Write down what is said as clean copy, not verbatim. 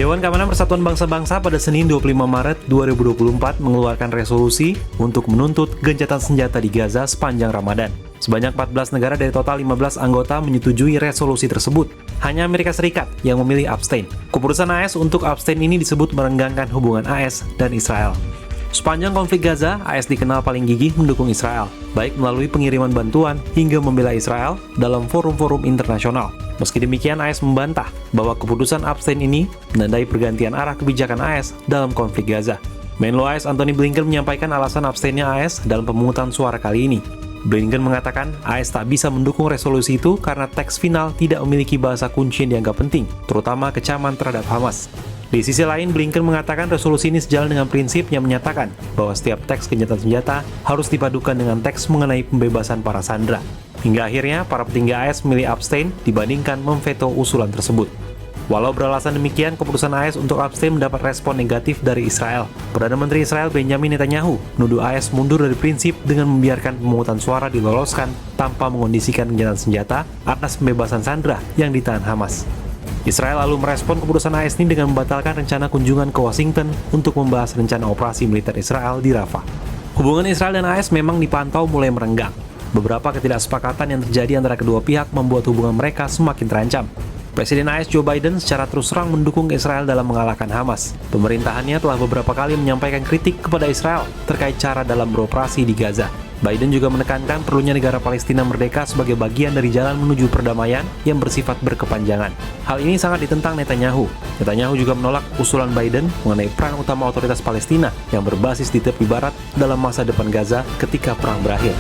Dewan Keamanan Persatuan Bangsa-Bangsa pada Senin 25 Maret 2024 mengeluarkan resolusi untuk menuntut gencatan senjata di Gaza sepanjang Ramadan. Sebanyak 14 negara dari total 15 anggota menyetujui resolusi tersebut. Hanya Amerika Serikat yang memilih abstain. Keputusan AS untuk abstain ini disebut merenggangkan hubungan AS dan Israel. Sepanjang konflik Gaza, AS dikenal paling gigih mendukung Israel, baik melalui pengiriman bantuan hingga membela Israel dalam forum-forum internasional. Meski demikian, AS membantah bahwa keputusan abstain ini menandai pergantian arah kebijakan AS dalam konflik Gaza. Menlo AS Antony Blinken menyampaikan alasan abstainnya AS dalam pemungutan suara kali ini. Blinken mengatakan AS tak bisa mendukung resolusi itu karena teks final tidak memiliki bahasa kunci yang dianggap penting, terutama kecaman terhadap Hamas. Di sisi lain, Blinken mengatakan resolusi ini sejalan dengan prinsip yang menyatakan bahwa setiap teks gencatan senjata harus dipadukan dengan teks mengenai pembebasan para sandera. Hingga akhirnya, para petinggi AS memilih abstain dibandingkan memveto usulan tersebut. Walau beralasan demikian, keputusan AS untuk abstain mendapat respon negatif dari Israel. Perdana Menteri Israel Benjamin Netanyahu menuduh AS mundur dari prinsip dengan membiarkan pemungutan suara diloloskan tanpa mengondisikan gencatan senjata atas pembebasan sandera yang ditahan Hamas. Israel lalu merespon keputusan AS ini dengan membatalkan rencana kunjungan ke Washington untuk membahas rencana operasi militer Israel di Rafah. Hubungan Israel dan AS memang dipantau mulai merenggang. Beberapa ketidaksepakatan yang terjadi antara kedua pihak membuat hubungan mereka semakin terancam. Presiden AS Joe Biden secara terus terang mendukung Israel dalam mengalahkan Hamas. Pemerintahannya telah beberapa kali menyampaikan kritik kepada Israel terkait cara dalam beroperasi di Gaza. Biden juga menekankan perlunya negara Palestina merdeka sebagai bagian dari jalan menuju perdamaian yang bersifat berkepanjangan. Hal ini sangat ditentang Netanyahu. Netanyahu juga menolak usulan Biden mengenai peran utama otoritas Palestina yang berbasis di tepi barat dalam masa depan Gaza ketika perang berakhir.